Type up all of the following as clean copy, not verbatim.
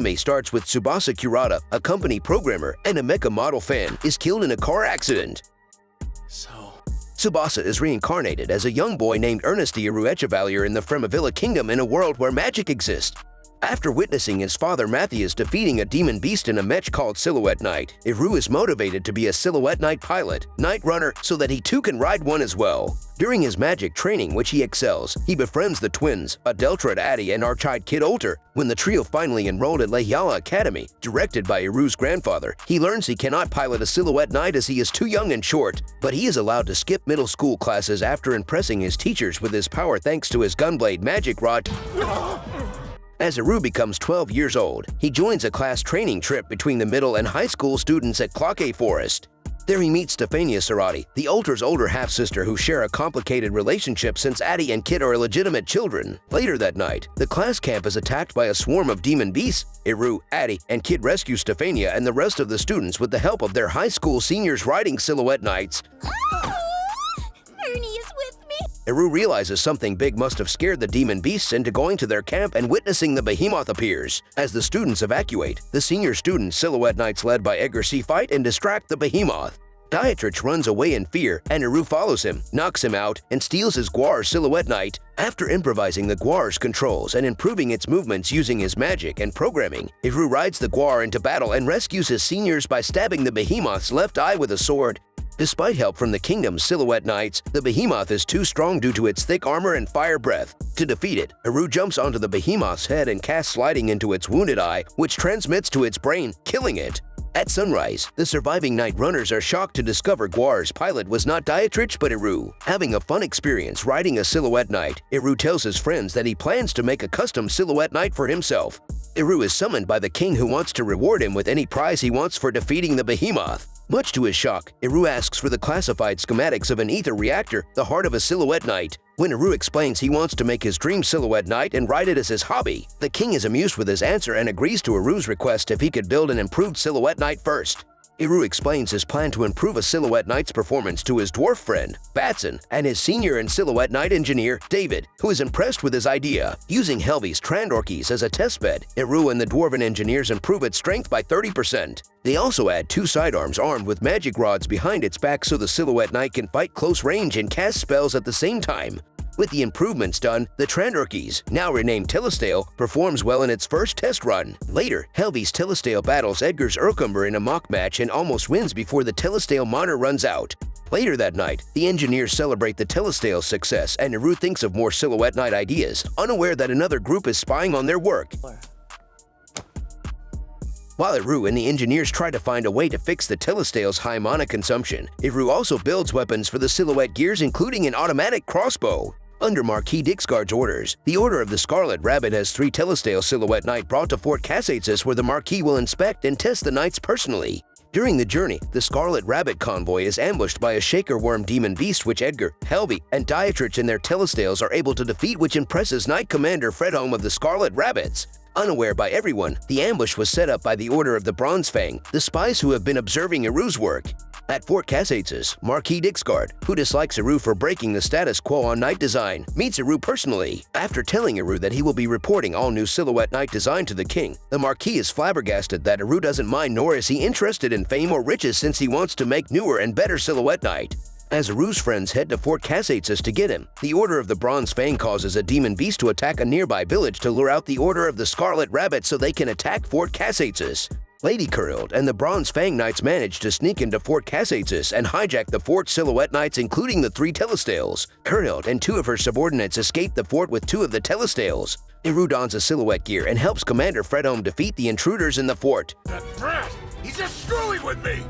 anime starts with Tsubasa Kurata, a company programmer and a mecha model fan, is killed in a car accident. Tsubasa is reincarnated as a young boy named Ernesti Echevarria in the formidable kingdom in a world where magic exists. After witnessing his father Matthias defeating a demon beast in a mech called Silhouette Knight, Eru is motivated to be a Silhouette Knight pilot, Knight Runner, so that he too can ride one as well. During his magic training, which he excels, he befriends the twins, Adeltrud and Archid kid Olter. When the trio finally enrolled at Lehiala Academy, directed by Eru's grandfather, he learns he cannot pilot a Silhouette Knight as he is too young and short, but he is allowed to skip middle school classes after impressing his teachers with his power thanks to his gunblade magic rod. As Eru becomes 12 years old, he joins a class training trip between the middle and high school students at Clockay Forest. There he meets Stefania Sarati, the Olter's older half-sister who share a complicated relationship since Addie and Kid are illegitimate children. Later that night, the class camp is attacked by a swarm of demon beasts. Eru, Addie, and Kid rescue Stefania and the rest of the students with the help of their high school seniors riding Silhouette Knights. Ernie is with me! Eru realizes something big must have scared the demon beasts into going to their camp and witnessing the behemoth appears. As the students evacuate, the senior student Silhouette Knights led by Edgar fight and distract the behemoth. Dietrich runs away in fear, and Eru follows him, knocks him out, and steals his Guar Silhouette Knight. After improvising the Guar's controls and improving its movements using his magic and programming, Eru rides the Guar into battle and rescues his seniors by stabbing the behemoth's left eye with a sword. Despite help from the kingdom's Silhouette Knights, the behemoth is too strong due to its thick armor and fire breath. To defeat it, Eru jumps onto the behemoth's head and casts sliding into its wounded eye, which transmits to its brain, killing it. At sunrise, the surviving Knight Runners are shocked to discover Guar's pilot was not Dietrich but Eru. Having a fun experience riding a Silhouette Knight, Eru tells his friends that he plans to make a custom Silhouette Knight for himself. Eru is summoned by the king who wants to reward him with any prize he wants for defeating the behemoth. Much to his shock, Eru asks for the classified schematics of an ether reactor, the heart of a Silhouette Knight. When Eru explains he wants to make his dream Silhouette Knight and ride it as his hobby, the king is amused with his answer and agrees to Eru's request if he could build an improved Silhouette Knight first. Eru explains his plan to improve a Silhouette Knight's performance to his dwarf friend, Batson, and his senior and Silhouette Knight engineer, David, who is impressed with his idea. Using Helvi's Trandorkies as a testbed, Eru and the dwarven engineers improve its strength by 30%. They also add 2 sidearms armed with magic rods behind its back so the Silhouette Knight can fight close range and cast spells at the same time. With the improvements done, the Trandorkies, now renamed Telestale, performs well in its first test run. Later, Helvi's Telestale battles Edgar's Urkumber in a mock match and almost wins before the Telestale Monitor runs out. Later that night, the engineers celebrate the Telestale's success and Eru thinks of more Silhouette Knight ideas, unaware that another group is spying on their work. While Eru and the engineers try to find a way to fix the Telestale's high mana consumption, Eru also builds weapons for the Silhouette gears including an automatic crossbow. Under Marquis Dixgard's orders, the Order of the Scarlet Rabbit has 3 Telestale Silhouette Knight brought to Fort Cassatus where the Marquis will inspect and test the knights personally. During the journey, the Scarlet Rabbit convoy is ambushed by a Shaker Worm demon beast which Edgar, Helvi, and Dietrich and their Telestales are able to defeat, which impresses Knight Commander Fredholm of the Scarlet Rabbits. Unaware by everyone, the ambush was set up by the Order of the Bronze Fang, the spies who have been observing Eru's work. At Fort Cassatus, Marquis Dixgard, who dislikes Eru for breaking the status quo on knight design, meets Eru personally. After telling Eru that he will be reporting all new Silhouette Knight design to the king, the Marquis is flabbergasted that Eru doesn't mind nor is he interested in fame or riches since he wants to make newer and better Silhouette Knight. As Eru's friends head to Fort Cassatus to get him, the Order of the Bronze Fang causes a demon beast to attack a nearby village to lure out the Order of the Scarlet Rabbit so they can attack Fort Cassatus. Lady Kurhild and the Bronze Fang Knights manage to sneak into Fort Cassatus and hijack the Fort Silhouette Knights including the 3 Telestales. Kurhild and 2 of her subordinates escape the fort with 2 of the Telestales. Eru dons a Silhouette gear and helps Commander Fredholm defeat the intruders in the fort. That brat! He's just screwing with me!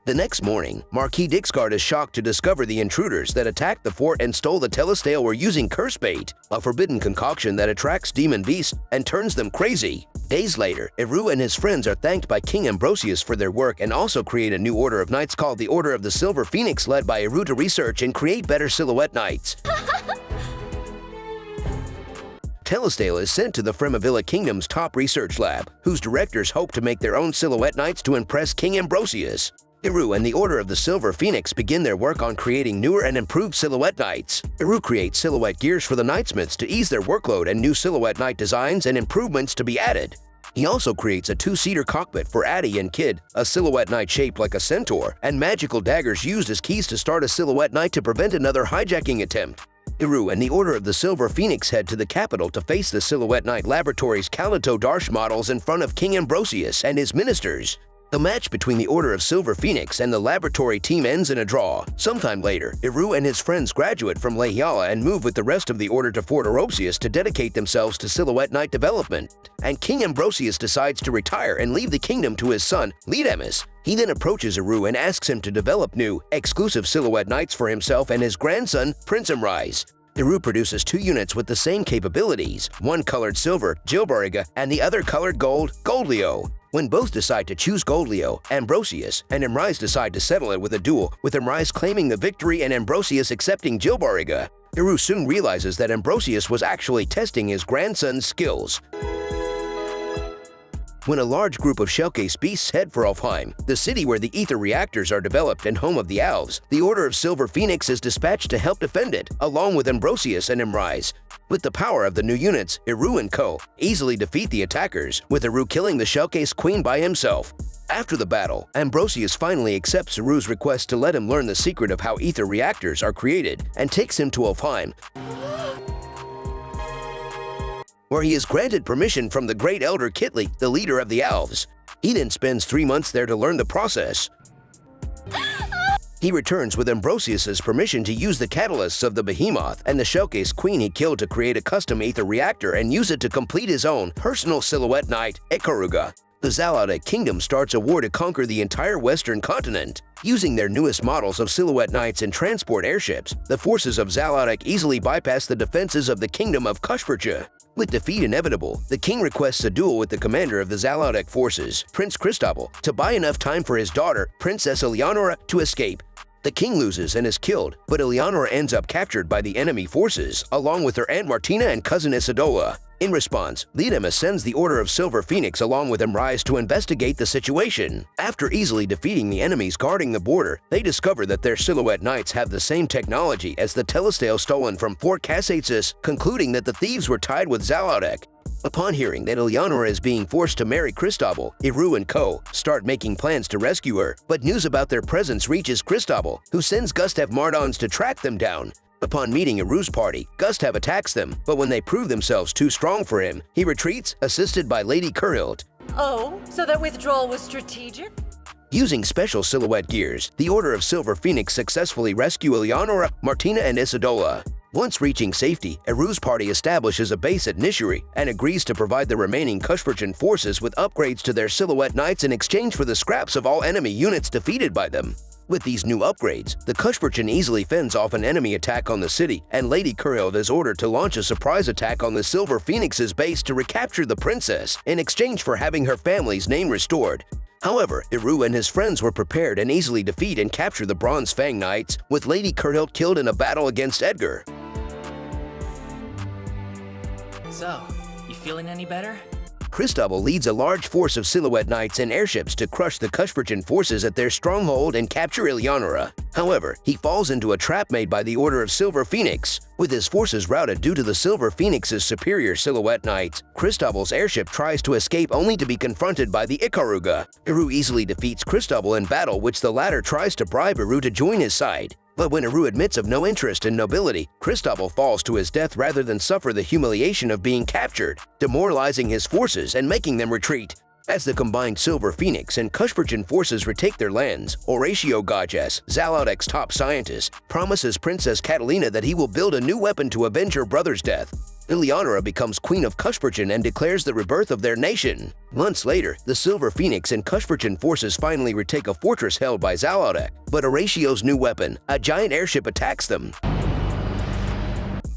The next morning, Marquis Dixgard is shocked to discover the intruders that attacked the fort and stole the Telestale were using curse bait, a forbidden concoction that attracts demon beasts and turns them crazy. Days later, Eru and his friends are thanked by King Ambrosius for their work and also create a new order of knights called the Order of the Silver Phoenix led by Eru to research and create better Silhouette Knights. Telestale is sent to the Fremavilla Kingdom's top research lab, whose directors hope to make their own Silhouette Knights to impress King Ambrosius. Eru and the Order of the Silver Phoenix begin their work on creating newer and improved Silhouette Knights. Eru creates Silhouette gears for the Knightsmiths to ease their workload and new Silhouette Knight designs and improvements to be added. He also creates a two-seater cockpit for Addy and Kid, a Silhouette Knight shaped like a centaur, and magical daggers used as keys to start a Silhouette Knight to prevent another hijacking attempt. Iru and the Order of the Silver Phoenix head to the capital to face the Silhouette Knight Laboratory's Kalito Darsh models in front of King Ambrosius and his ministers. The match between the Order of Silver Phoenix and the laboratory team ends in a draw. Sometime later, Iru and his friends graduate from Lehiala and move with the rest of the Order to Fort Orosius to dedicate themselves to Silhouette Knight development. And King Ambrosius decides to retire and leave the kingdom to his son, Leademus. He then approaches Iru and asks him to develop new, exclusive Silhouette Knights for himself and his grandson, Prince Amrise. Iru produces 2 units with the same capabilities, one colored silver, Gilbariga, and the other colored gold, Goldleo. When both decide to choose Goldleo, Ambrosius and Amrise decide to settle it with a duel, with Amrise claiming the victory and Ambrosius accepting Gilbariga. Iru soon realizes that Ambrosius was actually testing his grandson's skills. When a large group of shellcase beasts head for Alfheim, the city where the ether reactors are developed and home of the elves, the Order of Silver Phoenix is dispatched to help defend it, along with Ambrosius and Amrise. With the power of the new units, Iru and co. easily defeat the attackers, with Iru killing the shellcase queen by himself. After the battle, Ambrosius finally accepts Iru's request to let him learn the secret of how ether reactors are created and takes him to Alfheim, where he is granted permission from the Great Elder Kitli, the leader of the elves. He then spends 3 months there to learn the process. He returns with Ambrosius's permission to use the catalysts of the Behemoth and the Shellcase Queen he killed to create a custom ether reactor and use it to complete his own personal Silhouette Knight, Ikaruga. The Zalodic Kingdom starts a war to conquer the entire western continent. Using their newest models of Silhouette Knights and transport airships, the forces of Zalodic easily bypass the defenses of the Kingdom of Kushpercha. With defeat inevitable, the king requests a duel with the commander of the Zalodic forces, Prince Cristobal, to buy enough time for his daughter, Princess Eleonora, to escape. The king loses and is killed, but Eleonora ends up captured by the enemy forces, along with her Aunt Martina and cousin Isidola. In response, Leademus sends the Order of Silver Phoenix along with Amrise to investigate the situation. After easily defeating the enemies guarding the border, they discover that their Silhouette Knights have the same technology as the telestale stolen from Fort Cassatus, concluding that the thieves were tied with Zalodic. Upon hearing that Eleonora is being forced to marry Cristobal, Iru and co. start making plans to rescue her, but news about their presence reaches Cristobal, who sends Gustav Mardons to track them down. Upon meeting Iru's party, Gustav attacks them, but when they prove themselves too strong for him, he retreats, assisted by Lady Kurhild. Oh, so that withdrawal was strategic? Using special silhouette gears, the Order of Silver Phoenix successfully rescue Eleonora, Martina, and Isidola. Once reaching safety, Iru's party establishes a base at Nishiri and agrees to provide the remaining Kushperchan forces with upgrades to their Silhouette Knights in exchange for the scraps of all enemy units defeated by them. With these new upgrades, the Kushperchan easily fends off an enemy attack on the city, and Lady Kurhild is ordered to launch a surprise attack on the Silver Phoenix's base to recapture the princess in exchange for having her family's name restored. However, Iru and his friends were prepared and easily defeat and capture the Bronze Fang Knights, with Lady Kurhild killed in a battle against Edgar. So, you feeling any better? Cristobal leads a large force of Silhouette Knights and airships to crush the Kushperchan forces at their stronghold and capture Eleonora. However, he falls into a trap made by the Order of Silver Phoenix. With his forces routed due to the Silver Phoenix's superior Silhouette Knights, Cristobal's airship tries to escape only to be confronted by the Ikaruga. Iru easily defeats Cristobal in battle, which the latter tries to bribe Iru to join his side. But when Iru admits of no interest in nobility, Cristobal falls to his death rather than suffer the humiliation of being captured, demoralizing his forces and making them retreat. As the combined Silver Phoenix and Kushperchan forces retake their lands, Horatio Gages, Zalodic's top scientist, promises Princess Catalina that he will build a new weapon to avenge her brother's death. Eleonora becomes Queen of Kushperchan and declares the rebirth of their nation. Months later, the Silver Phoenix and Kushperchan forces finally retake a fortress held by Zalodic, but Horatio's new weapon, a giant airship, attacks them.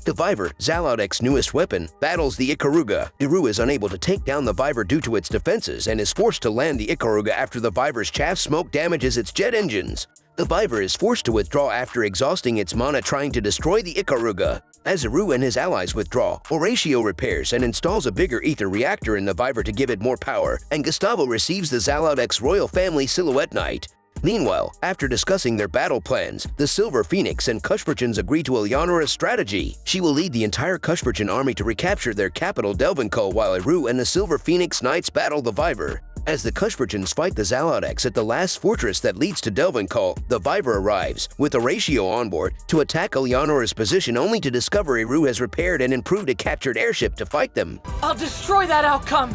The Viver, Zalodic's newest weapon, battles the Ikaruga. Iru is unable to take down the Viver due to its defenses and is forced to land the Ikaruga after the Viver's chaff smoke damages its jet engines. The Viver is forced to withdraw after exhausting its mana trying to destroy the Ikaruga. As Iru and his allies withdraw, Horatio repairs and installs a bigger ether reactor in the Viver to give it more power, and Gustavo receives the Zalodic's royal family Silhouette Knight. Meanwhile, after discussing their battle plans, the Silver Phoenix and Cushperchans agree to Eleonora's strategy. She will lead the entire Cushperchan army to recapture their capital Delvincourt while Eru and the Silver Phoenix Knights battle the Viver. As the Cushperchans fight the Zalodex at the last fortress that leads to Delvincourt, the Viver arrives, with Horatio on board, to attack Eleonora's position only to discover Eru has repaired and improved a captured airship to fight them. I'll destroy that outcome!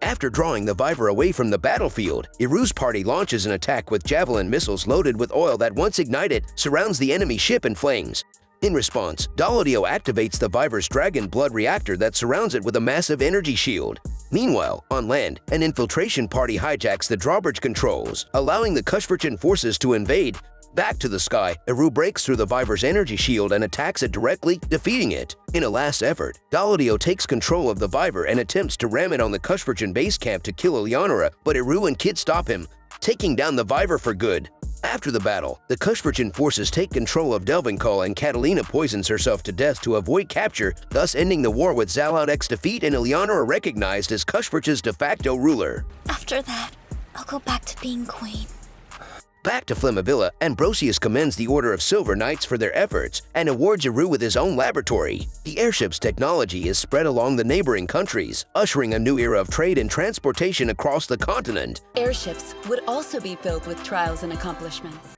After drawing the Viver away from the battlefield, Iru's party launches an attack with javelin missiles loaded with oil that, once ignited, surrounds the enemy ship in flames. In response, Daladio activates the Viver's dragon blood reactor that surrounds it with a massive energy shield. Meanwhile, on land, an infiltration party hijacks the drawbridge controls, allowing the Cushperchan forces to invade. Back to the sky, Eru breaks through the Viver's energy shield and attacks it directly, defeating it. In a last effort, Daladio takes control of the Viver and attempts to ram it on the Cushperchan base camp to kill Eleonora, but Eru and Kid stop him, taking down the Viver for good. After the battle, the Cushperchan forces take control of Delvincourt and Catalina poisons herself to death to avoid capture, thus ending the war with Zalodex's defeat and Eleonora recognized as Cushperchan's de facto ruler. After that, I'll go back to being queen. Back to Flammavilla, Ambrosius commends the Order of Silver Knights for their efforts and awards Eru with his own laboratory. The airship's technology is spread along the neighboring countries, ushering a new era of trade and transportation across the continent. Airships would also be filled with trials and accomplishments.